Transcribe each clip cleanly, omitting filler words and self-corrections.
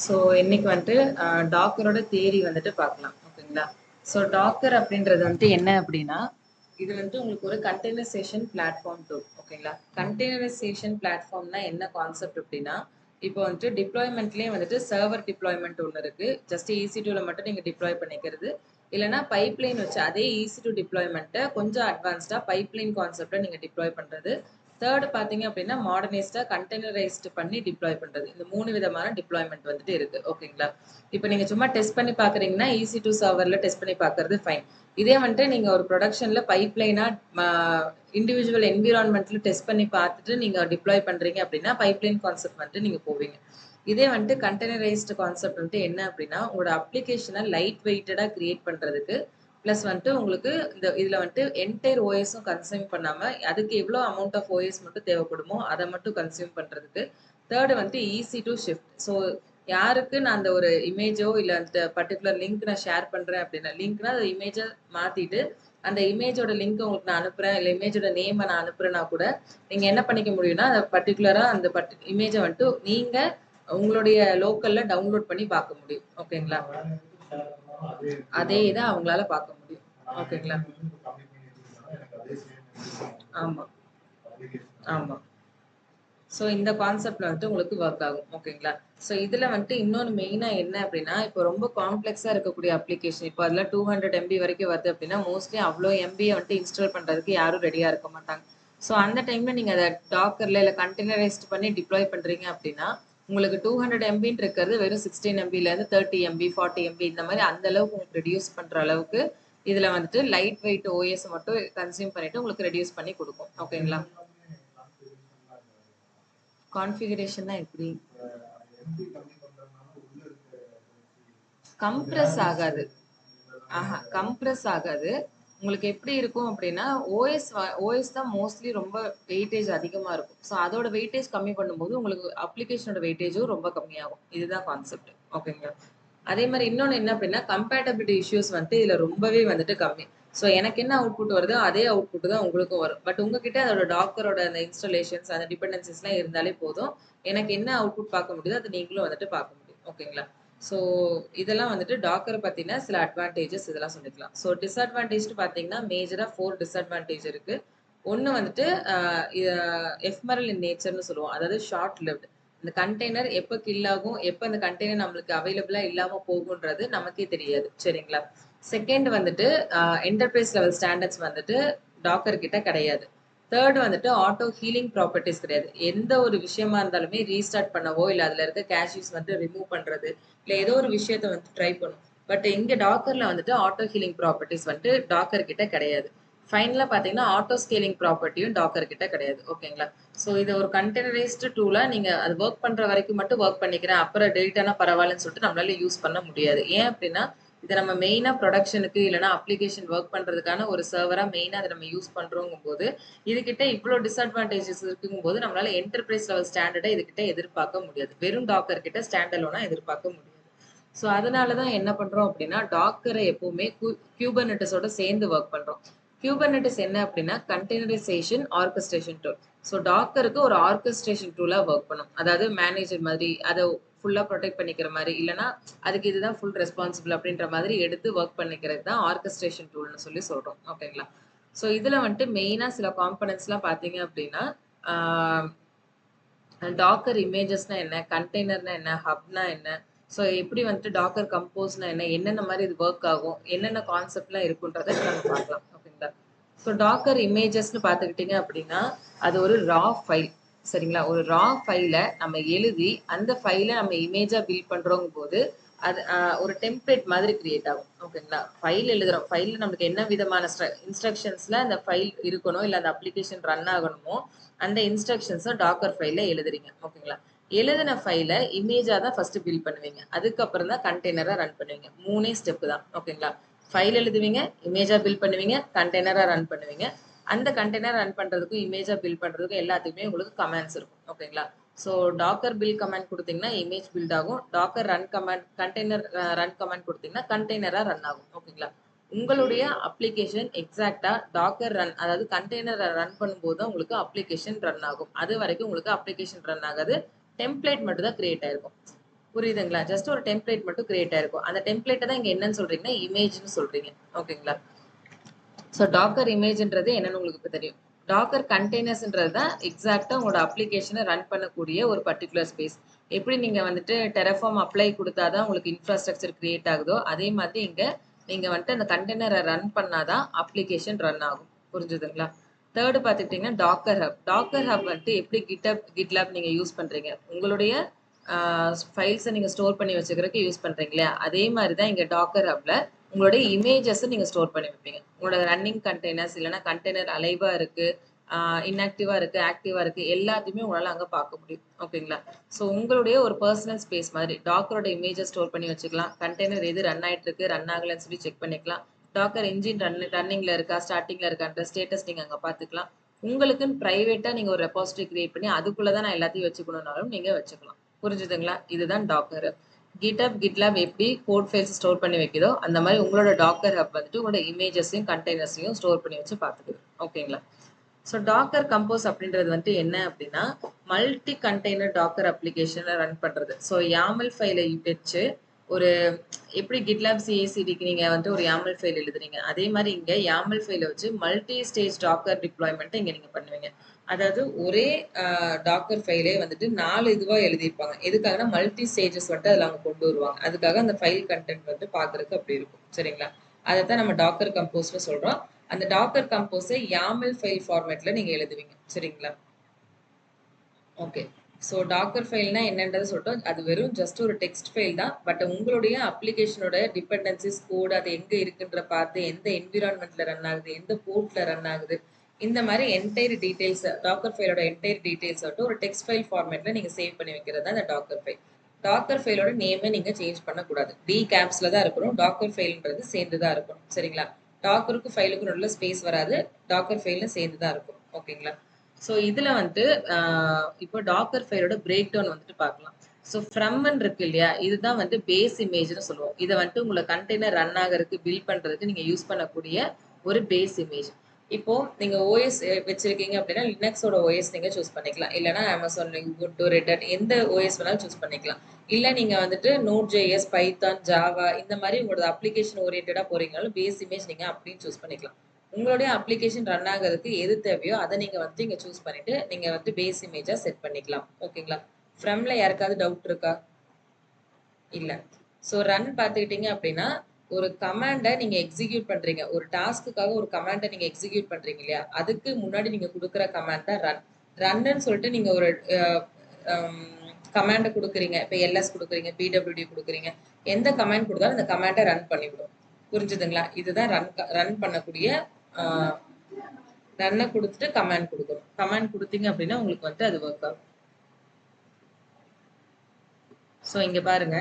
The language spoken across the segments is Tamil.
ஸோ இன்னைக்கு வந்துட்டு டாக்கரோட தேரி வந்துட்டு பார்க்கலாம் ஓகேங்களா. ஸோ டாக்கர் அப்படின்றது வந்துட்டு என்ன அப்படின்னா, இது வந்துட்டு உங்களுக்கு ஒரு கண்டெய்னரைசேஷன் பிளாட்ஃபார்ம் டூல் ஓகேங்களா. கண்டெய்னரைசேஷன் பிளாட்ஃபார்ம்னா என்ன கான்செப்ட் அப்படின்னா, இப்போ வந்துட்டு டிப்ளாய்மெண்ட்லேயே வந்துட்டு சர்வர் டிப்ளாய்மெண்ட் ஒன்று இருக்கு. ஜஸ்ட் EC2ல மட்டும் நீங்கள் டிப்ளாய் பண்ணிக்கிறது, இல்லைனா பைப்லைன் வச்சு அதே EC2 டிப்ளாய்மெண்ட்டை கொஞ்சம் அட்வான்ஸ்டாக பைப்லைன் கான்செப்டை நீங்கள் டிப்ளாய் பண்ணுறது. தேர்டு பார்த்தீங்க அப்படின்னா மாடர்னைஸ்டாக கண்டெய்னரைஸ்டு பண்ணி டிப்ளாய் பண்ணுறது. இந்த 3 விதமான டிப்ளாய்மெண்ட் வந்துட்டு இருக்குது ஓகேங்களா. இப்போ நீங்கள் சும்மா டெஸ்ட் பண்ணி பார்க்குறீங்கன்னா EC2 சர்வரில் டெஸ்ட் பண்ணி பார்க்குறது ஃபைன். இதே வந்துட்டு நீங்கள் ஒரு ப்ரொடக்ஷனில் பைப்லைனாக இண்டிவிஜுவல் என்விரான்மெண்ட்டில் டெஸ்ட் பண்ணி பார்த்துட்டு நீங்கள் டிப்ளாய் பண்ணுறீங்க அப்படின்னா பைப்லைன் கான்செப்ட் வந்துட்டு நீங்கள் போவீங்க. இதே வந்துட்டு கண்டெய்னரைஸ்டு கான்செப்ட் வந்துட்டு என்ன அப்படின்னா, உங்களோட அப்ளிகேஷனை லைட் வெயிட்டடாக கிரியேட் பண்ணுறதுக்கு, ப்ளஸ் வந்துட்டு உங்களுக்கு இந்த இதில் வந்துட்டு என்டையர் ஓஎஸும் கன்சியூம் பண்ணாமல் அதுக்கு எவ்வளோ அமௌண்ட் ஆஃப் ஓஎஸ் மட்டும் தேவைப்படுமோ அதை மட்டும் கன்சியூம் பண்ணுறதுக்கு. தேர்டு வந்துட்டு EC2 ஷிஃப்ட். ஸோ யாருக்கு நான் அந்த ஒரு இமேஜோ இல்லை அந்த பர்டிகுலர் லிங்க் நான் ஷேர் பண்ணுறேன் அப்படின்னா, லிங்க்னா அந்த இமேஜை மாற்றிட்டு அந்த இமேஜோட லிங்க் உங்களுக்கு நான் அனுப்புகிறேன், இல்லை இமேஜோட நேமை நான் அனுப்புகிறேன்னா கூட நீங்கள் என்ன பண்ணிக்க முடியும்னா, அதை பர்டிகுலராக அந்த இமேஜை வந்துட்டு நீங்கள் உங்களுடைய லோக்கலில் டவுன்லோட் பண்ணி பார்க்க முடியும் ஓகேங்களா. அதே இதை அவங்களால பார்க்க முடியும் ஓகேங்களா. ஆமாம் ஆமாம். ஸோ இந்த கான்செப்ட்ல வந்துட்டு உங்களுக்கு ஒர்க் ஆகும் ஓகேங்களா. ஸோ இதில் வந்துட்டு இன்னொன்று மெயினாக என்ன அப்படின்னா, இப்போ ரொம்ப காம்ப்ளெக்ஸாக இருக்கக்கூடிய அப்ளிகேஷன், இப்போ அதில் 200 MB வரைக்கும் வருது அப்படின்னா மோஸ்ட்லி அவ்வளோ எம்பியை வந்துட்டு இன்ஸ்டால் பண்ணுறதுக்கு யாரும் ரெடியாக இருக்க மாட்டாங்க. ஸோ அந்த டைமில் நீங்கள் அதை டாக்கரில் இல்லை கண்டெய்னரைஸ்ட் பண்ணி டிப்ளாய் பண்ணுறீங்க அப்படின்னா, உங்களுக்கு 200 MBன்னு இருக்கிறது வெறும் 16 MBலேருந்து 30 MB 40 MB இந்த மாதிரி அந்த அளவுக்கு உங்களுக்கு ரெடியூஸ் பண்ணுற அளவுக்கு இதில் வந்துட்டு லைட் வெயிட் ஓஎஸ் மட்டும் கன்சியூம் பண்ணிட்டு உங்களுக்கு ரெடியூஸ் பண்ணி கொடுக்கும் ஓகேங்களா. கான்ஃபிகரேஷன் தான் எப்படி கம்ப்ரஸ் ஆகாது. ஆஹா, கம்ப்ரஸ் ஆகாது. உங்களுக்கு எப்படி இருக்கும் அப்படின்னா, ஓஎஸ் தான் மோஸ்ட்லி ரொம்ப வெயிட்டேஜ் அதிகமா இருக்கும். ஸோ அதோட வெயிட்டேஜ் கம்மி பண்ணும்போது உங்களுக்கு அப்ளிகேஷனோட வெயிட்டேஜும் ரொம்ப கம்மியாகும். இதுதான் கான்செப்ட் ஓகேங்களா. அதே மாதிரி இன்னொன்று என்ன அப்படின்னா, கம்பேட்டபிலிட்டி இஷ்யூஸ் வந்துட்டு இதில் ரொம்பவே வந்துட்டு கம்மி. ஸோ எனக்கு என்ன அவுட்புட் வருதோ அதே அவுட்புட் தான் உங்களுக்கும் வரும். பட் உங்ககிட்ட அதோட டாக்கரோட அந்த இன்ஸ்டாலேஷன்ஸ் அந்த டிபெண்டன்சிஸ்லாம் இருந்தாலே போதும். எனக்கு என்ன அவுட்புட் பார்க்க முடியுதோ அதை நீங்களும் வந்துட்டு பார்க்க முடியும் ஓகேங்களா. ஸோ இதெல்லாம் வந்துட்டு டாக்கரை பற்றின சில அட்வான்டேஜஸ் இதெல்லாம் சொல்லிக்கலாம். ஸோ டிஸ்அட்வான்டேஜ்னு பார்த்தீங்கன்னா மேஜராக 4 டிஸ்அட்வான்டேஜ் இருக்குது. ஒன்று வந்துட்டு எஃப்மரல் இன் நேச்சர்னு சொல்லுவோம், அதாவது ஷார்ட் லிவ்டு. இந்த கண்டெய்னர் எப்போ கில் ஆகும், எப்போ இந்த கண்டெய்னர் நம்மளுக்கு அவைலபிளாக இல்லாமல் போகுன்றது நமக்கே தெரியாது சரிங்களா. செகண்ட் வந்துட்டு என்டர்பிரைஸ் லெவல் ஸ்டாண்டர்ட்ஸ் வந்துட்டு டாக்கர் கிட்ட கிடையாது. தேர்ட் வந்துட்டு ஆட்டோ ஹீலிங் ப்ராப்பர்ட்டிஸ் கிடையாது. எந்த ஒரு விஷயமா இருந்தாலுமே ரீஸ்டார்ட் பண்ணவோ இல்லை அதில் இருக்க கேஷ்யூஸ் வந்து ரிமூவ் பண்ணுறது இல்லை ஏதோ ஒரு விஷயத்த வந்து ட்ரை பண்ணும். பட் இங்கே டாக்கரில் வந்துட்டு ஆட்டோ ஹீலிங் ப்ராப்பர்ட்டிஸ் வந்துட்டு டாக்கர் கிட்ட கிடையாது. ஃபைனலாக பார்த்தீங்கன்னா ஆட்டோ ஸ்கேலிங் ப்ராப்பர்ட்டியும் டாக்கர் கிட்ட கிடையாது ஓகேங்களா. ஸோ இது ஒரு கண்டெய்னரைஸ்டு டூலாக நீங்கள் அது ஒர்க் பண்ணுற வரைக்கும் மட்டும் ஒர்க் பண்ணிக்கிறேன், அப்புறம் டெலிட்டானா பரவாயில்லன்னு சொல்லிட்டு நம்மளால யூஸ் பண்ண முடியாது. ஏன் அப்படின்னா இதை நம்ம மெயினாக ப்ரொடக்ஷனுக்கு இல்லைனா அப்ளிகேஷன் ஒர்க் பண்ணுறதுக்கான ஒரு சர்வராக மெயினாக அதை நம்ம யூஸ் பண்ணுறோங்கும் போது இதுகிட்ட இவ்வளோ டிஸ்அட்வான்டேஜஸ் இருக்கும்போது நம்மளால என்டர்பிரைஸ் லெவல் ஸ்டாண்டர்டை இதுகிட்ட எதிர்பார்க்க முடியாது. வெறும் டாக்கர் கிட்ட ஸ்டாண்டர்லோனா எதிர்பார்க்க முடியாது. ஸோ அதனால தான் என்ன பண்ணுறோம் அப்படின்னா, டாக்கரை எப்பவுமே கியூபர்நெட்டிஸோட சேர்ந்து ஒர்க் பண்ணுறோம். கியூபர்நெட்டிஸ் என்ன அப்படின்னா கண்டெய்னரைசேஷன் ஆர்கஸ்ட்ரேஷன் டூல். ஸோ டாக்கருக்கு ஒரு ஆர்கஸ்ட்ரேஷன் டூலாக ஒர்க் பண்ணும். அதாவது மேனேஜர் மாதிரி அதை ஃபுல்லாக ப்ரொடெக்ட் பண்ணிக்கிற மாதிரி, இல்லைனா அதுக்கு இதுதான் ஃபுல் ரெஸ்பான்சிபிள் அப்படின்ற மாதிரி எடுத்து ஒர்க் பண்ணிக்கிறது தான் ஆர்கஸ்ட்ரேஷன் டூல்னு சொல்லி சொல்கிறோம் ஓகேங்களா. ஸோ இதில் வந்துட்டு மெயினாக சில காம்பனன்ட்ஸ்லாம் பார்த்தீங்க அப்படின்னா, டாக்கர் இமேஜஸ்னா என்ன, கண்டெய்னர்னா என்ன, ஹப்னா என்ன, ஸோ எப்படி வந்துட்டு டாக்கர் கம்போஸ்னா என்ன, என்னென்ன மாதிரி இது ஒர்க் ஆகும், என்னென்ன கான்செப்ட்லாம் இருக்குன்றதை நம்ம பார்க்கலாம் ஓகேங்களா. ஸோ டாக்கர் இமேஜஸ்னு பார்த்துக்கிட்டிங்க அப்படின்னா அது ஒரு ரா ஃபைல் சரிங்களா. ஒரு ரா ஃபைலை நம்ம எழுதி அந்த ஃபைலை நம்ம இமேஜாக பில்ட் பண்ணுறோங்கும் போது அது ஒரு டெம்ப்ளேட் மாதிரி கிரியேட் ஆகும் ஓகேங்களா. ஃபைல் எழுதுகிறோம், ஃபைலில் நம்மளுக்கு என்ன விதமான இன்ஸ்ட்ரக்ஷன்ஸில் அந்த ஃபைல் இருக்கணும் இல்லை அந்த அப்ளிகேஷன் ரன் ஆகணுமோ அந்த இன்ஸ்ட்ரக்ஷன்ஸை டாக்கர் ஃபைலில் எழுதுறீங்க ஓகேங்களா. எழுதின ஃபைலை இமேஜாக தான் ஃபஸ்ட்டு பில்ட் பண்ணுவீங்க, அதுக்கப்புறம் தான் கண்டெய்னராக ரன் பண்ணுவீங்க. 3 ஸ்டெப்பு தான் ஓகேங்களா. ஃபைல் எழுதுவீங்க, இமேஜாக பில்ட் பண்ணுவீங்க, கண்டெய்னராக ரன் பண்ணுவீங்க. அந்த கண்டெய்னர் ரன் பண்ணுறதுக்கும் இமேஜாக பில்ட் பண்ணுறதுக்கும் எல்லாத்துக்குமே உங்களுக்கு கமெண்ட்ஸ் இருக்கும் ஓகேங்களா. ஸோ டாக்கர் பில்ட் கமெண்ட் கொடுத்தீங்கன்னா இமேஜ் பில்ட் ஆகும், Docker run command container run command கொடுத்தீங்கன்னா கண்டெய்னராக ரன் ஆகும் ஓகேங்களா. உங்களுடைய அப்ளிகேஷன் எக்ஸாக்டா டாக்கர் ரன் அதாவது கண்டெய்னர் ரன் பண்ணும்போது தான் உங்களுக்கு அப்ளிகேஷன் ரன் ஆகும். அது வரைக்கும் உங்களுக்கு அப்ளிகேஷன் ரன் ஆகாது, டெம்ப்ளேட் மட்டும் தான் கிரியேட் ஆயிருக்கும். புரியுதுங்களா? ஜஸ்ட் ஒரு டெம்ப்ளேட் மட்டும் கிரியேட் ஆயிருக்கும். அந்த டெம்ப்ளேட்ட தான் இங்க என்னன்னு சொல்றீங்கன்னா, இமேஜ்ன்னு சொல்றீங்க. ஓகேங்களா? ஸோ டாக்கர் இமேஜ்ன்றது என்னன்னு உங்களுக்கு இப்ப தெரியும். டாக்கர் கண்டெய்னர்ஸ்ன்றது தான் எக்ஸாக்ட்டா உங்களோட அப்ளிகேஷன ரன் பண்ணக்கூடிய ஒரு பர்ட்டிகுலர் ஸ்பேஸ். எப்படி நீங்க வந்துட்டு Terraform அப்ளை குடுத்தா தான் உங்களுக்கு இன்ஃப்ராஸ்ட்ரக்சர் கிரியேட் ஆகுதோ, அதே மாதிரி இங்க நீங்க வந்துட்டு அந்த கண்டெய்னர ரன் பண்ணா தான் அப்ளிகேஷன் ரன் ஆகும். புரிஞ்சுதுங்களா? 3 பார்த்துக்கிட்டீங்கன்னா டாக்கர் ஹப். டாக்கர் ஹப் வந்துட்டு எப்படி GitLab நீங்க யூஸ் பண்றீங்க. உங்களுடைய ஃபைல்ஸ நீங்க ஸ்டோர் பண்ணி வச்சுக்கிறதுக்கு யூஸ் பண்றீங்க இல்லையா? அதே மாரி தான் இங்க டாக்கர் ஹப்ல உங்களுடைய இமேஜஸ நீங்க ஸ்டோர் பண்ணி வைப்பீங்க. உங்களோட ரன்னிங் கண்டெய்னர்ஸ் இல்லன்னா கண்டெய்னர் அலைவா இருக்கு, இன்ஆக்டிவா இருக்கு, ஆக்டிவா இருக்கு எல்லாத்தையுமே உங்களால அங்க பார்க்க முடியும். ஓகேங்களா? ஸோ உங்களுடைய ஒரு பெர்சனல் ஸ்பேஸ் மாதிரி டாக்கரோட இமேஜ ஸ்டோர் பண்ணி வச்சுக்கலாம். கண்டெய்னர் எது ரன் ஆயிட்டு இருக்கு, ரன் ஆகலன்னு சொல்லி செக் பண்ணிக்கலாம். டாக்கர் என்ஜின் ரன்னிங்ல இருக்கா, ஸ்டார்ட்டிங்ல இருக்கான்ற ஸ்டேட்டஸ் நீங்க அங்க பார்த்துக்கலாம். உங்களுக்குன்னு பிரைவேட்டா நீங்க ஒரு ரெபாசிட்டரி கிரியேட் பண்ணி அதுக்குள்ள தான் நான் எல்லாத்தையும் வச்சுக்கணும்னாலும் நீங்க வச்சுக்கலாம். புரிஞ்சுதுங்களா? இதுதான் டாக்கர். GitLab எப்படி கோட் ஃபைல்ஸ் ஸ்டோர் பண்ணி வைக்குதோ அந்த மாதிரி உங்களோட டாக்கர் ஹப் வந்துட்டு உங்களோட இமேஜஸையும் கண்டெய்னர்ஸையும் ஸ்டோர் பண்ணி வச்சு பார்த்துக்குது. ஓகேங்களா? ஸோ டாக்கர் கம்போஸ் அப்படின்றது வந்துட்டு என்ன அப்படின்னா மல்டி கண்டெய்னர் டாக்கர் அப்ளிகேஷனை ரன் பண்றது. ஸோ YAML ஃபைலை வச்சு ஒரு எப்படி GitLab CI/CDக்கு நீங்க வந்துட்டு ஒரு YAML ஃபைல் எழுதுறீங்க அதே மாதிரி இங்க YAML ஃபைலை வச்சு மல்டி ஸ்டேஜ் டாக்கர் டிப்ளாய்மெண்ட் இங்க நீங்க பண்ணுவீங்க. அதாவது ஒரே டாக்கர் ஃபைலே வந்துட்டு 4 இதுவா எழுதியிருப்பாங்க. எதுக்காகனா மல்டி ஸ்டேஜஸ் வந்துட்டு அதில் அவங்க கொண்டு வருவாங்க. அதுக்காக அந்த ஃபைல் கண்டென்ட் வந்து பார்க்கறதுக்கு அப்படி இருக்கும். சரிங்களா? அதை தான் நம்ம டாக்கர் கம்போஸ்னு சொல்றோம். அந்த டாக்கர் கம்போஸை YAML ஃபைல் ஃபார்மேட்ல நீங்க எழுதுவீங்க. சரிங்களா? ஓகே. ஸோ டாக்கர் ஃபைல்னா என்னன்றதை சொல்லிட்டோம். அது வெறும் ஜஸ்ட் ஒரு டெக்ஸ்ட் ஃபைல் தான். பட் உங்களுடைய அப்ளிகேஷனோட டிபெண்டன்சிஸ் கோட் அது எங்க இருக்குன்ற பார்த்து எந்த என்விரான்மெண்ட்ல ரன் ஆகுது, எந்த போர்ட்ல ரன் ஆகுது, இந்த மாதிரி என்டையர் டீடைல்ஸ் டாக்கர் ஃபைலோட என்டையர் டீடைல்ஸ் வந்துட்டு ஒரு டெக்ஸ்ட் ஃபைல் ஃபார்மேட்ல நீங்க சேவ் பண்ணி வைக்கிறது தான் அந்த டாக்கர் ஃபைல். டாக்கர் ஃபைலோட நேமே நீங்க சேஞ்ச் பண்ணக்கூடாது. டி கேப்ஸ்ல தான் இருக்கணும். டாக்கர் ஃபைல்ன்றது சேர்ந்து தான் இருக்கும். சரிங்களா? டாக்கருக்கும் ஃபைலுக்கும் நல்ல ஸ்பேஸ் வராது. டாக்கர் ஃபைலும் சேர்ந்து தான் இருக்கும். ஓகேங்களா? ஸோ இதுல வந்துட்டு இப்போ டாக்கர் ஃபைலோட பிரேக் டவுன் வந்துட்டு பார்க்கலாம். ஸோ ஃப்ரம்ன்னு இருக்கு இல்லையா? இதுதான் வந்து பேஸ் இமேஜ்னு சொல்லுவோம். இதை வந்துட்டு உங்களை கண்டெய்னர் ரன் ஆகிறதுக்கு பில்ட் பண்றதுக்கு நீங்க யூஸ் பண்ணக்கூடிய ஒரு பேஸ் இமேஜ். இப்போ நீங்க ஓஎஸ் வச்சிருக்கீங்க அப்படின்னா லினக்ஸோட ஓஎஸ் நீங்க சூஸ் பண்ணிக்கலாம். இல்லைன்னா அமேசான், உபுண்டு, ரெட் ஹாட் எந்த ஓஎஸ் வேணாலும் சூஸ் பண்ணிக்கலாம். இல்ல நீங்க வந்துட்டு நோட் ஜேஎஸ், பைத்தான், ஜாவா இந்த மாதிரி உங்களோட அப்ளிகேஷன் ஓரியன்டா போறீங்கனாலும் பேஸ் இமேஜ் நீங்க அப்படின்னு சூஸ் பண்ணிக்கலாம். உங்களுடைய அப்ளிகேஷன் ரன் ஆகிறதுக்கு எது தேவையோ அதை நீங்க வந்து இங்க சூஸ் பண்ணிட்டு நீங்க வந்து பேஸ் இமேஜா செட் பண்ணிக்கலாம். ஓகேங்களா? ஃப்ரம்ல யாருக்காவது டவுட் இருக்கா? இல்ல. ஸோ ரன் பார்த்துக்கிட்டீங்க அப்படின்னா ஒரு கமாண்டை நீங்க எக்ஸிக்யூட் பண்றீங்க. ஒரு டாஸ்க்குக்காக ஒரு கமாண்டை நீங்க எக்ஸிக்யூட் பண்றீங்க இல்லையா? அதுக்கு முன்னாடி நீங்க கொடுக்குற கமாண்ட் தான் ரன். ரன்னு சொல்லிட்டு நீங்க ஒரு கமாண்டை கொடுக்குறீங்க. இப்போ எல்எஸ் கொடுக்குறீங்க, பிடபிள்யூடி கொடுக்குறீங்க. எந்த கமாண்ட் கொடுத்தாலும் அந்த கமாண்டை ரன் பண்ணிவிடும். புரிஞ்சுதுங்களா? இதுதான் ரன் பண்ணக்கூடிய ரன்னை கொடுத்துட்டு கமாண்ட் கொடுக்கணும். கமாண்ட் கொடுத்தீங்க அப்படின்னா உங்களுக்கு வந்து அது ஒர்க் ஆகும். ஸோ இங்க பாருங்க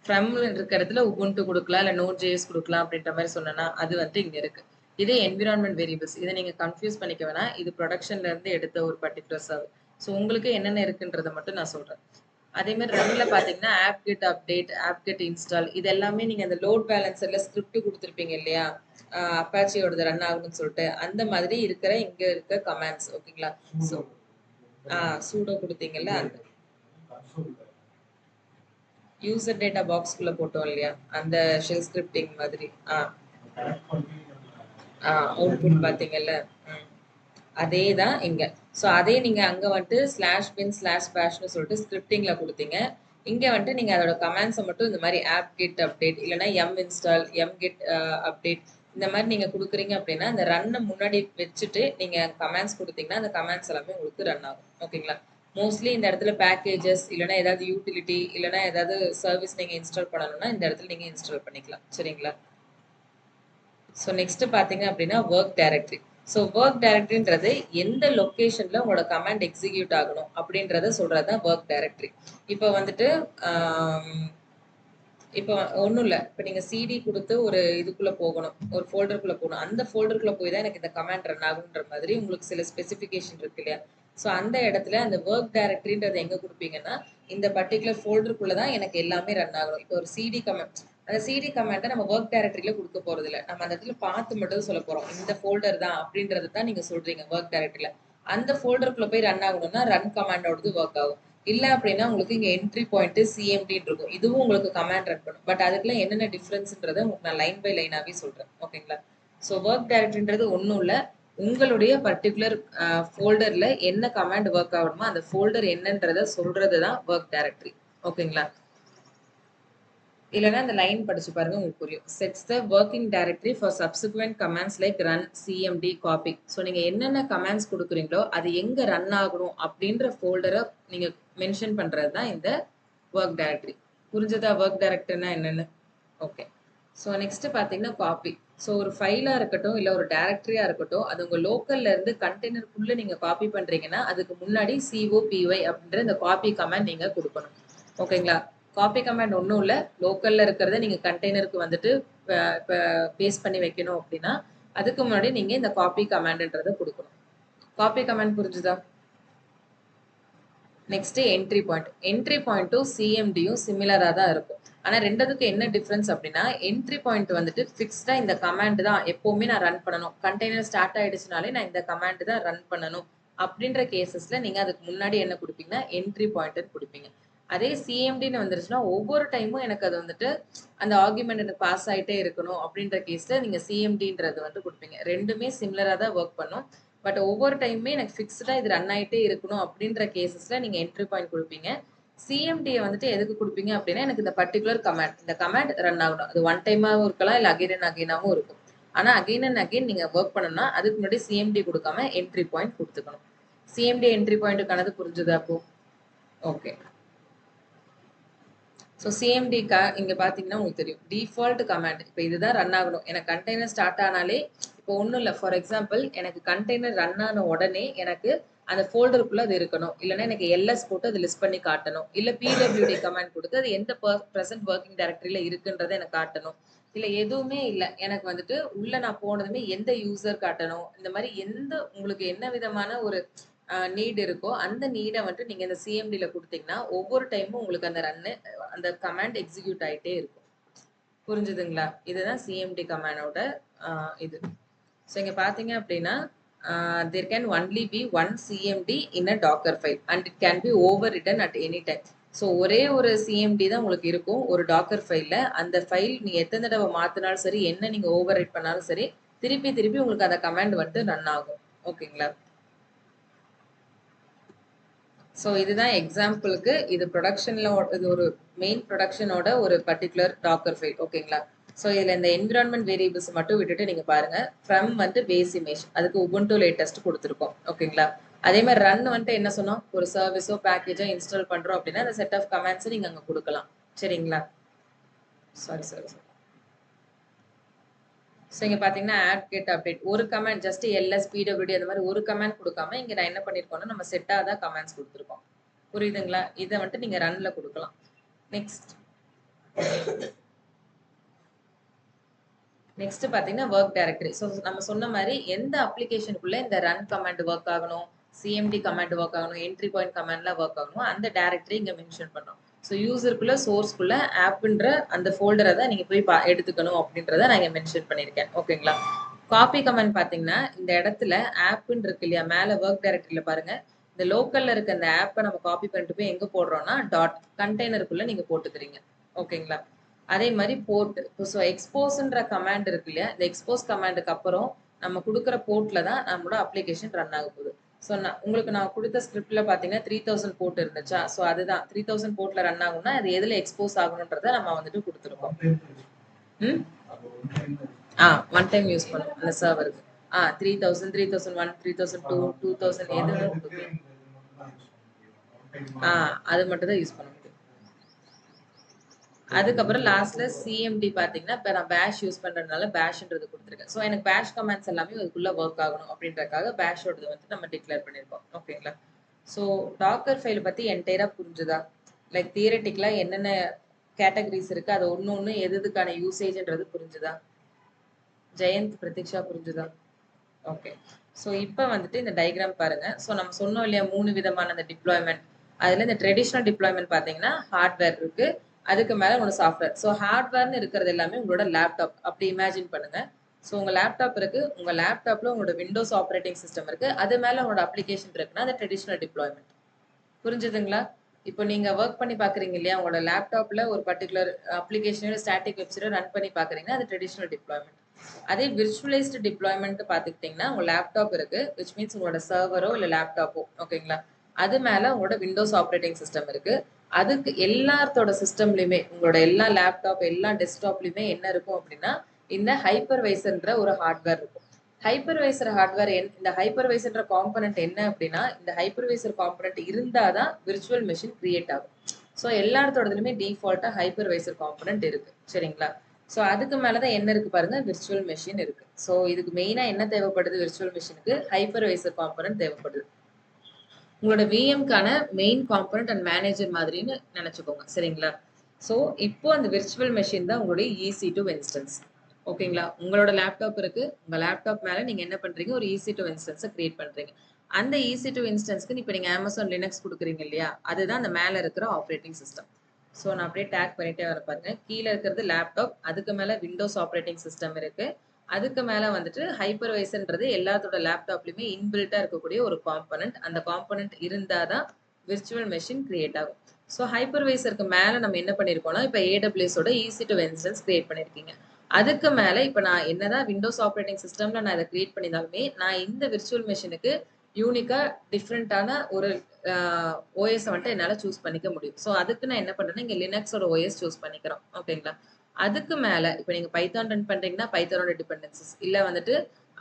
ஃப்ரம்ல இருக்க இடத்துல உபுண்டு கொடுக்கலாம் இல்லை நோட் ஜேஎஸ் கொடுக்கலாம் அப்படின்ற மாதிரி சொன்னா அது வந்து இங்க இருக்கு. இதே என்விரான்மெண்ட் வேரியபிள்ஸ் இதை நீங்க கன்ஃபியூஸ் பண்ணிக்க வேணாம். இது ப்ரொடக்ஷன்ல இருந்து எடுத்த ஒரு பர்டிகுலர் சர்வ். ஸோ உங்களுக்கு என்னென்ன இருக்குன்றதை மட்டும் நான் சொல்றேன். அதே மாதிரி ரன்ல பாத்தீங்கன்னா apt get update, apt get install இது எல்லாமே நீங்க அந்த லோட் பேலன்சர்ல ஸ்கிரிப்ட் கொடுத்துருப்பீங்க இல்லையா? அப்பாச்சியோட ரன் ஆகணும்னு சொல்லிட்டு அந்த மாதிரி இருக்கிற இங்க இருக்க கமாண்ட்ஸ். ஓகேங்களா? ஸோ சூடோ கொடுத்தீங்கல்ல அந்த யூசர் டேட்டா பாக்ஸ்குள்ள போட்டோம் இல்லையா? அந்த ஷெல் ஸ்கிரிப்டிங் மாதிரி அவுட்புட் பாத்தீங்கல்ல அதே தான் இங்க. ஸோ அதே நீங்க அங்க வந்துட்டு /bin/bash சொல்லிட்டு ஸ்கிரிப்டிங்ல கொடுத்தீங்க. இங்க வந்துட்டு நீங்க அதோட கமாண்ட்ஸை மட்டும் இந்த மாதிரி ஆப் கெட் அப்டேட் இல்லைன்னா M install, M get update இந்த மாதிரி நீங்க கொடுக்குறீங்க அப்படின்னா அந்த ரன்னை முன்னாடி வச்சுட்டு நீங்க கமாண்ட்ஸ் கொடுத்தீங்கன்னா அந்த கமாண்ட்ஸ் எல்லாமே உங்களுக்கு ரன் ஆகும். ஓகேங்களா? மோஸ்ட்லி இந்த இடத்துல பேக்கேஜஸ் இல்லைன்னா ஏதாவது யூட்டிலிட்டி இல்லைன்னா ஏதாவது சர்வீஸ் நீங்க இன்ஸ்டால் பண்ணணும்னா இந்த இடத்துல நீங்க இன்ஸ்டால் பண்ணிக்கலாம். சரிங்களா? ஸோ நெக்ஸ்ட் பாத்தீங்க அப்படின்னா ஒர்க் டைரக்டரி. ஸோ ஒர்க் டைரக்டரின்றது எந்த லொக்கேஷன்ல உங்களோட கமாண்ட் எக்ஸிக்யூட் ஆகணும் அப்படின்றத சொல்றதுதான் ஒர்க் டைரக்டரி. இப்போ வந்துட்டு இப்போ ஒன்றும் இல்லை. இப்போ நீங்கள் சிடி கொடுத்து ஒரு இதுக்குள்ள போகணும், ஒரு ஃபோல்டருக்குள்ள போகணும். அந்த ஃபோல்டருக்குள்ள போய் தான் எனக்கு இந்த கமாண்ட் ரன் ஆகுன்ற மாதிரி உங்களுக்கு சில ஸ்பெசிஃபிகேஷன் இருக்கு இல்லையா? ஸோ அந்த இடத்துல அந்த ஒர்க் டைரக்டரின்றது எங்க கொடுப்பீங்கன்னா இந்த பர்டிகுலர் ஃபோல்டருக்குள்ள தான் எனக்கு எல்லாமே ரன் ஆகணும். இப்போ ஒரு சிடி கமாண்ட் அந்த சிடி கமாண்டை நம்ம ஒர்க் டைரக்டரியில கொடுக்க போறது இல்லை. நம்ம அந்த இடத்துல பார்த்து மட்டும் சொல்ல போறோம். இந்த ஃபோல்டர் தான் அப்படின்றது தான் நீங்க சொல்றீங்க ஒர்க் டைரக்டரியில. அந்த ஃபோல்டருக்குள்ள போய் ரன் ஆகணும்னா ரன் கமாண்டோடது ஒர்க் ஆகும். இல்ல அப்படின்னா உங்களுக்கு இங்க என்ட்ரி பாயிண்ட் சிஎம்டின்னு இருக்கும். இதுவும் உங்களுக்கு கமாண்ட் ரன் பண்ணும். பட் அதுக்குள்ள என்னென்ன டிஃபரன்ஸ்ன்றத உங்களுக்கு நான் லைன் பை லைனாவே சொல்றேன். ஓகேங்களா? ஸோ ஒர்க் டைரக்டரின்றது ஒண்ணும் இல்ல. உங்களுடைய பர்ட்டிகுலர் ஃபோல்டர்ல என்ன கமாண்ட் ஒர்க் ஆகணுமோ அந்த ஃபோல்டர் என்னன்றத சொல்றது தான் ஒர்க் டைரக்டரி. ஓகேங்களா? இல்லைன்னா அந்த லைன் படிச்சு பாருங்க உங்களுக்கு புரியும். Sets the working directory for subsequent commands like run, CMD, copy. So நீங்க என்னென்ன கமாண்ட்ஸ் கொடுக்குறீங்களோ அது எங்க ரன் ஆகணும் அப்படின்ற ஃபோல்டரை நீங்க மென்ஷன் பண்றது தான் இந்த ஒர்க் டைரக்டரி. புரிஞ்சதா ஒர்க் டைரக்டரினா என்னன்னு? ஓகே. ஸோ நெக்ஸ்ட் பார்த்தீங்கன்னா காப்பி. ஸோ ஒரு ஃபைலாக இருக்கட்டும் இல்லை ஒரு டைரக்டரியாக இருக்கட்டும் அது உங்கள் லோக்கல்ல இருந்து கண்டெய்னருக்குள்ளே நீங்கள் காப்பி பண்ணுறீங்கன்னா அதுக்கு முன்னாடி சிஓபிஒய் அப்படின்ற இந்த காப்பி கமாண்ட் நீங்கள் கொடுக்கணும். ஓகேங்களா? காப்பி கமாண்ட் ஒன்றும் இல்லை, லோக்கல்ல இருக்கிறத நீங்கள் கண்டெய்னருக்கு வந்துட்டு இப்போ பேஸ்ட் பண்ணி வைக்கணும் அப்படின்னா அதுக்கு முன்னாடி நீங்கள் இந்த காப்பி கமாண்ட்ன்றதை கொடுக்கணும். காப்பி கமாண்ட் புரிஞ்சுதா? Next entry point. என்ட்ரி பாயிண்ட்டும் சிஎம்டியும் சிமிலராக தான் இருக்கும். ஆனால் ரெண்டுத்துக்கு என்ன டிஃப்ரென்ஸ் அப்படின்னா என்ட்ரி பாயிண்ட் வந்துட்டு ஃபிக்ஸ்டாக இந்த கமாண்ட் தான் எப்போவுமே நான் ரன் பண்ணணும், கண்டெய்னர் ஸ்டார்ட் ஆயிடுச்சுனாலே நான் இந்த கமாண்ட் தான் ரன் பண்ணணும் அப்படின்ற கேசஸ்ல நீங்கள் அதுக்கு முன்னாடி என்ன கொடுப்பீங்கன்னா என்ட்ரி பாயிண்ட்னு கொடுப்பீங்க. அதே சிஎம்டின்னு வந்துருச்சுன்னா ஒவ்வொரு டைமும் எனக்கு அது வந்துட்டு அந்த ஆர்குமெண்ட் எனக்கு பாஸ் ஆகிட்டே இருக்கணும் அப்படின்ற கேஸ்ல நீங்கள் சிஎம்டின்றது வந்து கொடுப்பீங்க. ரெண்டுமே சிமிலராக தான் ஒர்க் பண்ணும். பட் ஒவ்வொரு டைமுமே எனக்கு ஃபிக்ஸ்டா இது ரன் ஆயிட்டே இருக்கணும் அப்படின்ற கேசஸ்ல நீங்க என்ட்ரி பாயிண்ட் கொடுப்பீங்க. சிஎம்டியை வந்துட்டு எதுக்கு கொடுப்பீங்க அப்படின்னா எனக்கு இந்த பர்டிகுலர் கமாண்ட் இந்த கமாண்ட் ரன் ஆகணும். அது ஒன் டைமாவும் இருக்கலாம் இல்லை அகைன் அண்ட் அகைனாவும் இருக்கும். ஆனா அகைன் அண்ட் அகைன் நீங்க ஒர்க் பண்ணணும்னா அதுக்கு முன்னாடி சிஎம்டி கொடுக்காம என்ட்ரி பாயிண்ட் கொடுத்துக்கணும். சிஎம்டி என்ட்ரி பாயிண்ட்டுக்கானது புரிஞ்சுதா அப்போ? ஓகே. ஸோ சிஎம்டிக்கா இங்கே பார்த்தீங்கன்னா உங்களுக்கு தெரியும் டிஃபால்ட் கமாண்ட். இப்போ இதுதான் ரன் ஆகணும். எனக்கு கண்டெய்னர் ஸ்டார்ட் ஆனாலே இப்போ ஒன்றும் இல்லை, ஃபார் எக்ஸாம்பிள் எனக்கு கண்டெய்னர் ரன் ஆன உடனே எனக்கு அந்த ஃபோல்டருக்குள்ள அது இருக்கணும். இல்லைன்னா எனக்கு எல்எஸ் போட்டு அது லிஸ்ட் பண்ணி காட்டணும். இல்லை பிடபிள்யூடி கமாண்ட் கொடுத்து அது எந்த ப்ரெசென்ட் ஒர்க்கிங் டைரக்டரியில இருக்குன்றதை எனக்கு காட்டணும். இல்லை எதுவுமே இல்லை, எனக்கு வந்துட்டு உள்ள நான் போனதுமே எந்த யூசர் காட்டணும். இந்த மாதிரி எந்த உங்களுக்கு என்ன விதமான ஒரு நீட் இருக்கோ அந்த நீடை வந்துட்டு நீங்க இந்த சிஎம்டில கொடுத்தீங்கன்னா ஒவ்வொரு டைமும் உங்களுக்கு அந்த ரன்னு அந்த கமாண்ட் எக்ஸிக்யூட் ஆயிட்டே இருக்கும். புரிஞ்சுதுங்களா? இதுதான் சிஎம்டி கமாண்டோட இது. ஸோ இங்க பாத்தீங்க அப்படின்னா there can only be one CMD in a Docker file and it can be overwritten at any time. So ஒரே ஒரு சிஎம்டி தான் உங்களுக்கு இருக்கும் ஒரு டாக்கர் ஃபைல்ல. அந்த ஃபைல் நீங்க எத்தனை தடவை மாத்தினாலும் சரி, என்ன நீங்க ஓவர் ரைட் பண்ணாலும் சரி, திருப்பி திருப்பி உங்களுக்கு அந்த கமாண்ட் வந்துட்டு ரன் ஆகும். ஓகேங்களா? ஸோ இதுதான் எக்ஸாம்பிளுக்கு இது ப்ரொடக்ஷனில் இது ஒரு மெயின் ப்ரொடக்ஷனோட ஒரு பர்டிகுலர் டாக்கர் ஃபைல். ஓகேங்களா? ஸோ இதில் இந்த என்விரான்மெண்ட் வேரியபிள்ஸ் மட்டும் விட்டுட்டு நீங்கள் பாருங்கள். ஃப்ரம் வந்துட்டு பேஸ் இமேஜ் அதுக்கு உபுண்டு லேட்டஸ்ட் கொடுத்துருக்கோம். ஓகேங்களா? அதே மாதிரி ரன் வந்துட்டு என்ன சொன்னோம், ஒரு சர்வீஸோ பேக்கேஜோ இன்ஸ்டால் பண்ணுறோம் அப்படின்னா அந்த செட் ஆஃப் கமெண்ட்ஸை நீங்கள் அங்கே கொடுக்கலாம். சரிங்களா? Sorry sorry sorry. ஸோ இங்கே பார்த்தீங்கன்னா ஆட் கெட் அப்டேட் ஒரு கமெண்ட் ஜஸ்ட் எல்எஸ் பிடபிள்யூடி அந்த மாதிரி ஒரு கமெண்ட் கொடுக்காம இங்கே நான் என்ன பண்ணியிருக்கோம்னா நம்ம செட்டாக தான் கமெண்ட்ஸ் கொடுத்துருக்கோம். புரியுதுங்களா? இதை வந்துட்டு நீங்கள் ரன்ல கொடுக்கலாம். நெக்ஸ்ட் பார்த்தீங்கன்னா ஒர்க் டைரக்டரி. ஸோ நம்ம சொன்ன மாதிரி எந்த அப்ளிகேஷனுக்குள்ள இந்த ரன் கமாண்ட் ஒர்க் ஆகணும், சிஎம்டி கமாண்ட் ஒர்க் ஆகணும், என்ட்ரி பாயிண்ட் கமாண்ட்லாம் ஒர்க் ஆகணும், அந்த டைரக்டரி இங்கே மென்ஷன் பண்ணோம். ஸோ யூசருக்குள்ள சோர்ஸ்க்குள்ள ஆப்ன்ற அந்த ஃபோல்டரை தான் நீங்கள் போய் எடுத்துக்கணும் அப்படின்றத நான் இங்கே மென்ஷன் பண்ணியிருக்கேன். ஓகேங்களா? காப்பி கமாண்ட் பார்த்தீங்கன்னா இந்த இடத்துல ஆப்ன்னு இருக்கு இல்லையா, மேலே ஒர்க் டைரக்டரியில் பாருங்க, இந்த லோக்கல்ல இருக்க அந்த ஆப்பை நம்ம காப்பி பண்ணிட்டு போய் எங்கே போடுறோம்னா டாட் கண்டெய்னருக்குள்ள நீங்கள் போட்டுக்கிறீங்க. ஓகேங்களா? அதே மாதிரி போர்ட். ஸோ எக்ஸ்போஸ்ன்ற கமாண்ட் இருக்கு இல்லையா, இந்த எக்ஸ்போஸ் கமாண்டுக்கு அப்புறம் நம்ம கொடுக்குற போர்ட்ல தான் நம்மளோட அப்ளிகேஷன் ரன் ஆக போகுது. ஸோ உங்களுக்கு நான் கொடுத்த ஸ்கிரிப்ட்ல பார்த்தீங்கன்னா 3000 போர்ட் இருந்துச்சா, ஸோ அதுதான் 3000 போர்ட்ல ரன் ஆகும்னா அது எதில் எக்ஸ்போஸ் ஆகணுன்றத நம்ம வந்துட்டு கொடுத்துருக்கோம். ஒன் டைம் யூஸ் பண்ணும் அந்த சர்வருக்கு. 3000, 3001, 3002, 2000 எதுவும் கொடுக்கலாம். அது மட்டும் தான் யூஸ் பண்ண முடியும். அதுக்கப்புறம் லாஸ்ட்ல சிஎம்டி பார்த்தீங்கன்னா இப்போ நான் பேஷ் யூஸ் பண்றதுனால பேஷ்ன்றது கொடுத்துருக்கேன். ஸோ எனக்கு பேஷ் கமெண்ட்ஸ் எல்லாமே அதுக்குள்ள ஒர்க் ஆகணும் அப்படின்றக்காக பேஷோடது வந்து நம்ம டிக்ளேர் பண்ணியிருக்கோம். ஓகேங்களா? ஸோ டாக்கர் ஃபைல் பத்தி என்டையரா புரிஞ்சுதா? லைக் தியரட்டிக்கலா என்னென்ன கேட்டகரிஸ் இருக்கு, அது ஒன்று ஒன்று எதுக்கான யூசேஜ்ன்றது புரிஞ்சுதா? ஜெயந்த், பிரதீக்ஷா புரிஞ்சுதா? ஓகே. ஸோ இப்போ வந்துட்டு இந்த டயக்ராம் பாருங்க. ஸோ நம்ம சொன்னோம் இல்லையா 3 விதமான அந்த டிப்ளாய்மெண்ட். அதுல இந்த ட்ரெடிஷ்னல் டிப்ளாய்மெண்ட் பார்த்தீங்கன்னா ஹார்ட்வேர் இருக்கு, அதுக்கு மேல உங்களோட சாஃப்ட்வேர். ஸோ ஹார்ட்வேர்னு இருக்கிறது எல்லாமே உங்களோட லேப்டாப் அப்படி இமேஜின் பண்ணுங்க. ஸோ உங்க லேப்டாப் இருக்கு, உங்க லேப்டாப்ல உங்களோட விண்டோஸ் ஆப்ரேட்டிங் சிஸ்டம் இருக்கு, அது மேல உங்களோட அப்ளிகேஷன் இருக்குன்னா அது ட்ரெடிஷ்னல் டிப்ளாய்மெண்ட். புரிஞ்சுதுங்களா? இப்போ நீங்க ஒர்க் பண்ணி பார்க்குறீங்க இல்லையா? உங்களோட லேப்டாப்ல ஒரு பர்ட்டிகுலர் அப்ளிகேஷனோ, ஸ்டாட்டிக் வெப்சைட்டோ ரன் பண்ணி பார்க்குறீங்கன்னா, அது ட்ரெடிஷனல் டிப்ளாய்மென்ட். அதே விர்ச்சுவலைஸ்டு டிப்ளாய்மென்ட் பார்த்துக்கிட்டீங்கன்னா, உங்க லேப்டாப் இருக்கு. விச் மீன்ஸ் உங்களோட சர்வரோ இல்ல லேப்டாப்போ ஓகேங்களா? அது மேல உங்களோட விண்டோஸ் ஆப்பரேட்டிங் சிஸ்டம் இருக்கு. அதுக்கு எல்லாத்தோட சிஸ்டம்லயுமே உங்களோட எல்லா லேப்டாப், எல்லா டெஸ்க்டாப்லயுமே என்ன இருக்கும் அப்படின்னா, இந்த ஹைப்பர்வைசர்ன்ற ஒரு ஹார்ட்வேர் இருக்கும். ஹைப்பர்வைசர் ஹார்ட்வேர் இந்த ஹைப்பர்வைசர்ன்ற காம்போனன்ட் என்ன அப்படின்னா, இந்த ஹைப்பர்வைசர் காம்போனன்ட் இருந்தா தான் விர்ச்சுவல் மெஷின் கிரியேட் ஆகும். ஸோ எல்லாத்தோடதுலயுமே டிஃபால்ட்டா ஹைப்பர்வைசர் காம்போனன்ட் இருக்கு. சரிங்களா? ஸோ அதுக்கு மேல தான் என்ன இருக்கு பாருங்க, விர்ச்சுவல் மெஷின் இருக்கு. ஸோ இதுக்கு மெயினா என்ன தேவைப்படுது விர்ச்சுவல் மெஷினுக்கு? ஹைப்பர்வைசர் காம்போனன்ட் தேவைப்படுது. உங்களோட விஎம்க்கான மெயின் காம்போனன்ட் அண்ட் மேனேஜர் மாதிரின்னு நினைச்சுக்கோங்க. சரிங்களா? ஸோ இப்போ அந்த விர்ச்சுவல் மெஷின் தான் உங்களுடைய EC2 இன்ஸ்டன்ஸ். ஓகேங்களா? உங்களோட லேப்டாப் இருக்கு. உங்க லேப்டாப் மேல நீங்க என்ன பண்றீங்க? ஒரு EC2 இன்ஸ்டன்ஸ கிரியேட் பண்றீங்க. அந்த EC2 இன்ஸ்டன்ஸ்க்கு இப்ப நீங்க Amazon லினக்ஸ் குடுக்குறீங்க இல்லையா? அதுதான் அந்த மேல இருக்கிற ஆப்பரேட்டிங் சிஸ்டம். ஸோ நான் அப்படியே டேக் பண்ணிட்டே வரேன் பாருங்க. கீழ இருக்கிறது லேப்டாப். அதுக்கு மேல விண்டோஸ் ஆப்பரேட்டிங் சிஸ்டம் இருக்கு. அதுக்கு மேல வந்துட்டு ஹைப்பர்வைசர்ன்றது எல்லாத்தோட லேப்டாப்லயுமே இன்பில்ட்டா இருக்கக்கூடிய ஒரு காம்போனன்ட். அந்த காம்போனன்ட் இருந்தா தான் விர்ச்சுவல் மெஷின் கிரியேட் ஆகும். ஸோ ஹைப்பர்வைசருக்கு மேல நம்ம என்ன பண்ணியிருக்கோம்னா, இப்ப AWS ஓட EC2 இன்ஸ்டன்ஸ் கிரியேட் பண்ணியிருக்கீங்க. அதுக்கு மேல இப்ப நான் என்னதான் விண்டோஸ் ஆப்பரேட்டிங் சிஸ்டம்ல நான் இத கிரியேட் பண்ணியிருந்தாலுமே, நான் இந்த விர்ச்சுவல் மெஷினுக்கு யூனிக்கா டிஃபரண்டான ஒரு OS வந்துட்டு என்னால சூஸ் பண்ணிக்க முடியும். ஸோ அதுக்கு நான் என்ன பண்றேன்னா, இங்க லினக்ஸோட OS சூஸ் பண்ணிக்கிறோம். ஓகேங்களா? அதுக்கு மேல இப்ப நீங்க பைத்தான் ரன் பண்றீங்கன்னா, பைத்தானோட டிபெண்டன்சிஸ் இல்ல வந்துட்டு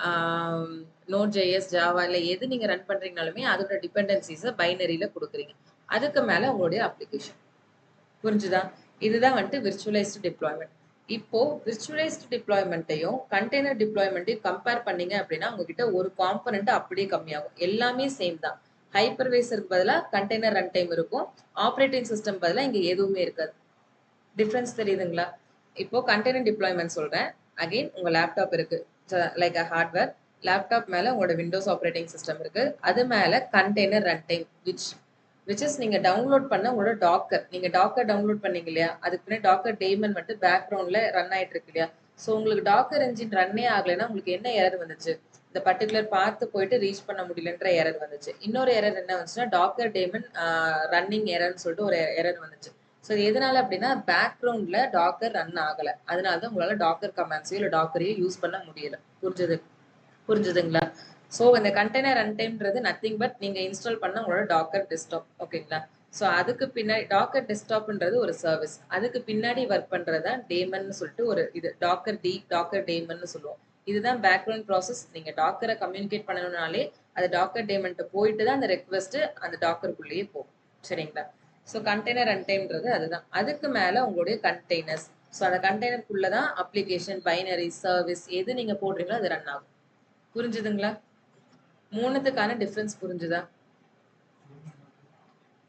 ஆம், Node.js, ஜாவா இல்ல எது நீங்க ரன் பண்றீங்கனாலுமே அதோட டிபெண்டன்சிஸ பைனரியில குடுக்குறீங்க. அதுக்கு மேல உங்களுடைய அப்ளிகேஷன். புரிஞ்சுதா? இதுதான் வந்துட்டு விர்ச்சுவலைஸ்டு டிப்ளாய்மென்ட். இப்போ விர்ச்சுவலைஸ்டு டிப்ளாய்மென்ட்டையும் கண்டெய்னர் டிப்ளாய்மென்ட்டையும் கம்பேர் பண்ணீங்க அப்படின்னா, உங்ககிட்ட ஒரு காம்போனன்ட் அப்படியே கம்மியாகும். எல்லாமே சேம் தான். ஹைப்பர்வைசருக்கு பதிலா கண்டெய்னர் ரன் டைம் இருக்கும். ஆப்பரேட்டிங் சிஸ்டம் பதிலா இங்க எதுவுமே இருக்காது. டிஃபரன்ஸ் தெரியுதுங்களா? இப்போ கண்டெய்னர் டிப்ளாய்மென்ட் சொல்றேன். அகைன் உங்க லேப்டாப் இருக்கு. லைக் அ ஹார்ட்வேர். லேப்டாப் மேல உங்களோட விண்டோஸ் ஆப்பரேட்டிங் சிஸ்டம் இருக்கு. அது மேல container run time which is நீங்க டவுன்லோட் பண்ண உங்களோட டாக்கர். நீங்க டாக்கர் டவுன்லோட் பண்ணீங்க இல்லையா? அதுக்கு பின்னாடி டாக்கர் டேமன் மட்டும் பேக்ரவுண்ட்ல ரன் ஆயிட்டு இருக்கு இல்லையா? ஸோ உங்களுக்கு டாக்கர் என்ஜின் ரன்னே ஆகலைன்னா உங்களுக்கு என்ன எரர் வந்துச்சு? இந்த பர்டிகுலர் பாத்து போயிட்டு ரீச் பண்ண முடியலன்ற எரர் வந்துச்சு. இன்னொரு எரர் என்ன வந்துச்சுன்னா, டாக்கர் டேமன் ரன்னிங் எரர்ன்னு சொல்லிட்டு ஒரு எரர் வந்துச்சு. ஸோ எதனால அப்படின்னா பேக்ரவுண்ட்ல டாக்கர் ரன் ஆகல. அதனால தான் உங்களால டாக்கர் கமாண்ட்ஸையோ இல்ல டாக்கரையோ யூஸ் பண்ண முடியல. புரிஞ்சுதுங்களா? ஸோ இந்த கண்டெய்னர் ரன் டைம்ன்றது நத்திங் பட் நீங்க இன்ஸ்டால் பண்ண உங்களோட டாக்கர் டெஸ்க்டாப். ஓகேங்களா? ஸோ அதுக்கு பின்னாடி டாக்கர் டெஸ்க்டாப்ன்றது ஒரு சர்வீஸ். அதுக்கு பின்னாடி ஒர்க் பண்றது தான் டேமன்னு சொல்லிட்டு ஒரு இது டாக்கர் டேமன்னு சொல்லுவோம். இதுதான் பேக்ரவுண்ட் ப்ராசஸ். நீங்க டாக்கரை கம்யூனிகேட் பண்ணணும்னாலே அது டாக்கர் டேமன்ட்ட போயிட்டு தான் அந்த ரெக்வெஸ்ட் அந்த டாக்கருக்குள்ளேயே போகும். சரிங்களா? ஸோ கண்டெய்னர் ரன் டைம்ன்றது அதுதான். அதுக்கு மேல உங்களுடைய கண்டெய்னர்ஸ். ஸோ அந்த கண்டெய்னருக்குள்ள தான் அப்ளிகேஷன், பைனரி, சர்வீஸ் எது நீங்க போடுறீங்களோ அது ரன் ஆகும். புரிஞ்சுதுங்களா? மூணுத்துக்கான டிஃபரன்ஸ் புரிஞ்சுதா?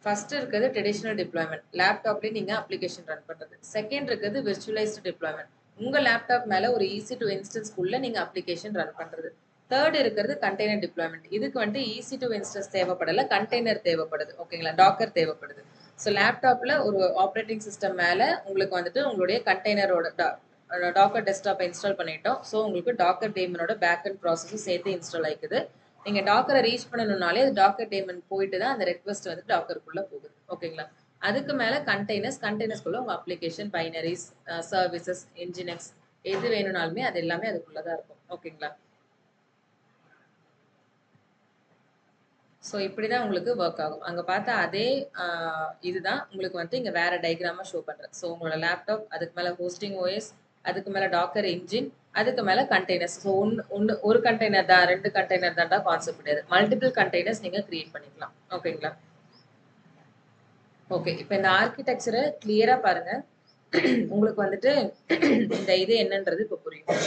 ஃபர்ஸ்ட் இருக்கிறது ட்ரெடிஷனல் டிப்ளாய்மென்ட். லேப்டாப்லயே நீங்க அப்ளிகேஷன் ரன் பண்றது. செகண்ட் இருக்கிறது விர்ச்சுவலைஸ்டு டிப்ளாய்மென்ட். உங்க லேப்டாப் மேல ஒரு EC2 இன்ஸ்டன்ஸ்க்குள்ள நீங்க அப்ளிகேஷன் ரன் பண்றது. தேர்ட் இருக்கிறது கண்டெய்னர் டிப்ளாய்மென்ட். இதுக்கு வந்துட்டு EC2 இன்ஸ்டன்ஸ் தேவைப்படல, கண்டெய்னர் தேவைப்படுது. ஓகேங்களா? டாக்கர் தேவைப்படுது. ஸோ லேப்டாப்ல ஒரு ஆப்பரேட்டிங் சிஸ்டம் மேல உங்களுக்கு வந்துட்டு உங்களுடைய கண்டெய்னரோட டாக்கர் டெஸ்க்டாப்பை இன்ஸ்டால் பண்ணிட்டோம். ஸோ உங்களுக்கு டாக்கர் டேமனோட பேக் அண்ட் ப்ராசஸும் சேர்த்து இன்ஸ்டால் ஆயிக்குது. நீங்க டாக்கரை ரீச் பண்ணணும்னாலே அது டாக்கர் டேமன் போயிட்டு தான் அந்த ரெக்வெஸ்ட் வந்து டாக்கருக்குள்ள போகுது. ஓகேங்களா? அதுக்கு மேல கண்டெய்னர்ஸ்குள்ள உங்க அப்ளிகேஷன், பைனரிஸ், சர்வீசஸ், என்ஜினிக்ஸ் எது வேணும்னாலுமே அது எல்லாமே அதுக்குள்ளதான் இருக்கும். ஓகேங்களா? ஸோ இப்படிதான் உங்களுக்கு ஒர்க் ஆகும். அங்க பார்த்தா அதே இதுதான் உங்களுக்கு வந்து இங்க வேற டயக்ராமா ஷோ பண்றேன். ஸோ உங்களோட லேப்டாப், அதுக்கு மேல ஹோஸ்டிங் OS, அதுக்கு மேல டாக்கர் இன்ஜின், அதுக்கு மேல கண்டெய்னர்ஸ். ஸோ ஒன்னு ஒன்னு ஒரு கண்டெய்னர் தான், 2 கண்டெய்னர் தான்டா கான்செப்ட் கிடையாது. மல்டிபிள் கண்டெய்னர்ஸ் நீங்க கிரியேட் பண்ணிக்கலாம். ஓகேங்களா? ஓகே. இப்ப இந்த ஆர்கிடெக்சரை கிளியரா பாருங்க. உங்களுக்கு வந்துட்டு இந்த இது என்னன்றது இப்ப புரியும்.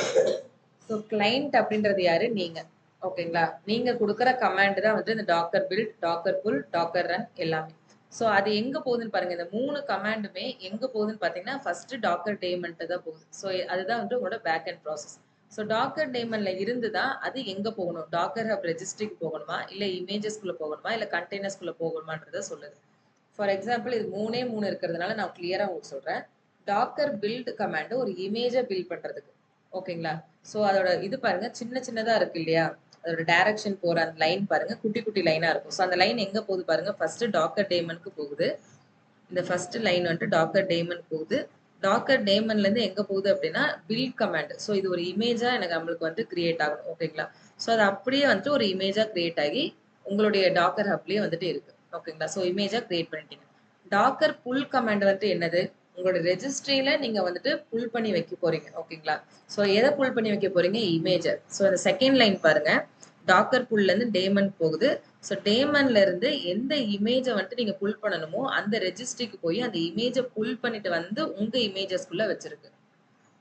ஸோ கிளைண்ட் அப்படின்றது யாரு? நீங்க. ஓகேங்களா? நீங்க குடுக்குற கமாண்ட் தான் வந்து இந்த டாக்கர் பில்ட், டாக்கர் புல், டாக்கர் ரன் எல்லாமே. ஸோ அது எங்க போகுதுன்னு பாருங்க. இந்த 3 கமாண்டுமே எங்க போகுதுன்னு பார்த்தீங்கன்னா, ஃபர்ஸ்ட் டாக்கர் டேமன்ட் தான் போகுது. ஸோ அதுதான் வந்து உங்களோட backend process. So Docker டேமன்ல இருந்து தான் அது எங்க போகணும்? டாக்கர் ஹப் ரெஜிஸ்ட்ரிக்கு போகணுமா? இல்ல இமேஜஸ்குள்ள போகணுமா? இல்ல கண்டெய்னர்ஸ்குள்ள போகணுமான்றத சொல்லுது. ஃபார் எக்ஸாம்பிள் இது 3 இருக்கிறதுனால நான் கிளியரா உங்களுக்கு சொல்றேன். டாக்கர் பில்ட் கமாண்ட் ஒரு இமேஜ பில்ட் பண்றதுக்கு. ஓகேங்களா? சோ அதோட இது பாருங்க சின்ன சின்னதா இருக்கு இல்லையா? அதோட டைரக்ஷன் போற அந்த லைன் பாருங்க குட்டி குட்டி லைனா இருக்கும். சோ அந்த லைன் எங்க போகுது பாருங்க. ஃபர்ஸ்ட் டாக்கர் டேமனுக்கு போகுது. இந்த ஃபர்ஸ்ட் லைன் வந்துட்டு டாக்கர் டேமன் போகுது. டாக்கர் டேமன்ல இருந்து எங்க போகுது அப்படின்னா பில்ட் கமாண்ட். ஸோ இது ஒரு இமேஜா எனக்கு நம்மளுக்கு வந்து கிரியேட் ஆகணும். ஓகேங்களா? ஸோ அது அப்படியே வந்துட்டு ஒரு இமேஜா கிரியேட் ஆகி உங்களுடைய டாக்கர் ஹப்லயே வந்துட்டு இருக்கு. ஓகேங்களா? ஸோ இமேஜா கிரியேட் பண்ணிட்டீங்க. டாக்கர் புல் கமாண்ட் வந்துட்டு என்னது? உங்களோட ரெஜிஸ்ட்ரியில நீங்க வந்துட்டு புல் பண்ணி வைக்க போறீங்க. ஓகேங்களா? ஸோ எதை புல் பண்ணி வைக்க போறீங்க? இமேஜ். ஸோ அந்த செகண்ட் லைன் பாருங்க. டாக்கர் புல்ல இருந்து டேமன் போகுது. ஸோ டேமன்ல இருந்து எந்த இமேஜை வந்துட்டு நீங்க புல் பண்ணணுமோ அந்த ரெஜிஸ்ட்ரிக்கு போய் அந்த இமேஜை புல் பண்ணிட்டு வந்து உங்க இமேஜஸ்குள்ள வச்சிருக்கு.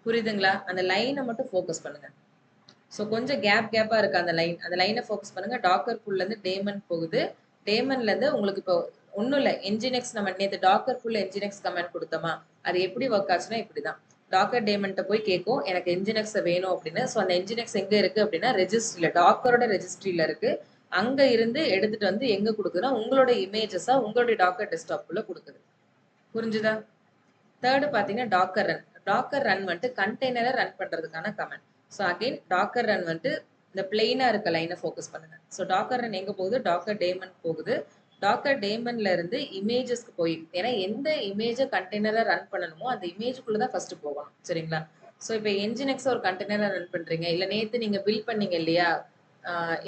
புரியுதுங்களா? அந்த லைனை மட்டும் ஃபோக்கஸ் பண்ணுங்க. ஸோ கொஞ்சம் கேப்பா இருக்கு அந்த லைன். அந்த லைனை ஃபோக்கஸ் பண்ணுங்க. டாக்கர் புல்ல இருந்து டேமன் போகுது. டேமன்ல இருந்து உங்களுக்கு இப்போ ஒன்றும் இல்லை, என்ஜினெக்ஸ் நம்ம நேற்று டாக்கர் புல் என்ஜினெக்ஸ் கமெண்ட் கொடுத்தோமா, அது எப்படி ஒர்க் ஆச்சுன்னா இப்படிதான். டாக்கர் டேமன்ட்ட போய் கேட்கும் எனக்கு என்ஜினெக்ஸ் வேணும் அப்படின்னு. ஸோ அந்த என்ஜினெக்ஸ் எங்க இருக்கு அப்படின்னா ரெஜிஸ்ட்ரியில, டாக்கரோட ரெஜிஸ்ட்ரியில இருக்கு. அங்க இருந்து எடுத்துட்டு வந்து எங்க கொடுக்குதுன்னா உங்களோட இமேஜஸா உங்களுடைய டாக்கர் டெஸ்க்டாப்ல கொடுக்குது. புரிஞ்சுதா? தேர்டு பாத்தீங்கன்னா டாக்கர் ரன். டாக்கர் ரன் வந்துட்டு கண்டெய்னரை ரன் பண்றதுக்கான command. So again Docker run வந்துட்டு இந்த பிளெயினா இருக்க லைனை ஃபோக்கஸ் பண்ணுங்க. ஸோ டாக்கர் ரன் எங்க போகுது? டாக்கர் டேமன் போகுது. டாக்கர் டேமன்ல இருந்து இமேஜஸ்க்கு போய், ஏன்னா எந்த இமேஜை கண்டெய்னரை ரன் பண்ணணுமோ அந்த இமேஜுக்குள்ள தான் ஃபர்ஸ்ட் போகணும். சரிங்களா? ஸோ இப்போ என்ஜினெக்ஸ் ஒரு கண்டெய்னரை ரன் பண்றீங்க, இல்ல நேத்து நீங்க பில்ட் பண்ணீங்க இல்லையா,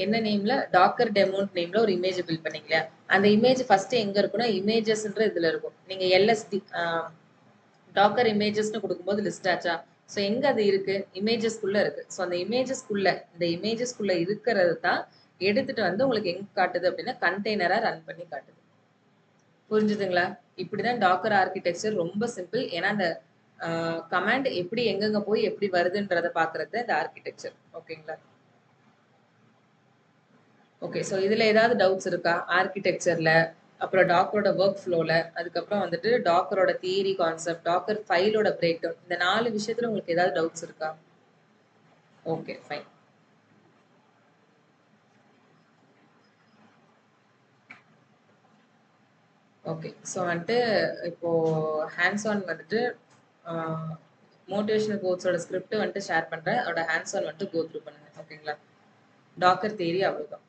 என்ன நேம்ல? டாக்கர் டெமோன் நேம்ல ஒரு இமேஜ் பில்ட் பண்ணீங்க இல்லையா, அந்த இமேஜ் ஃபர்ஸ்ட் எங்க இருக்குன்னா இமேஜஸ்ன்ற இதுல இருக்கும். நீங்க எல்எஸ்டி டாக்கர் இமேஜஸ்னு கொடுக்கும்போது லிஸ்ட் ஆச்சா? ஸோ எங்க அது இருக்கு? இமேஜஸ்குள்ள இருக்கு. ஸோ அந்த இமேஜஸ்குள்ள, இந்த இமேஜஸ்குள்ள இருக்கிறது தான் எடுத்துட்டு வந்து உங்களுக்கு எங்க காட்டுது அப்படின்னா கண்டெய்னரா ரன் பண்ணி காட்டுது. புரிஞ்சுதுங்களா? இப்படிதான் டாக்கர் ஆர்கிடெக்சர். ரொம்ப சிம்பிள். ஏன்னா அந்த கமாண்ட் எப்படி எங்கெங்க போய் எப்படி வருதுன்றத பாக்குறது இந்த ஆர்கிடெக்சர். ஓகேங்களா? ஓகே. ஸோ இதுல ஏதாவது டவுட்ஸ் இருக்கா ஆர்கிடெக்சர்ல, அப்புறம் டாக்கரோட ஒர்க் ஃப்ளோல, அதுக்கப்புறம் வந்துட்டு டாக்கரோட தியரி கான்செப்ட், டாக்கர் ஃபைலோட பிரேக் டவுன், இந்த 4 விஷயத்துல உங்களுக்கு ஏதாவது டவுட்ஸ் இருக்கா? Okay, fine. ஓகே. ஸோ வந்துட்டு இப்போ ஹேண்ட்ஸ் ஆன் வந்துட்டு மோட்டிவேஷனல் கோட்ஸோட ஸ்கிரிப்ட் வந்துட்டு ஷேர் பண்றேன். அதோட ஹேண்ட்ஸ் ஆன் வந்துட்டு கோ த்ரூ பண்ணுங்க. ஓகேங்களா? டாக்கர் தியரி அவ்வளவுதான்.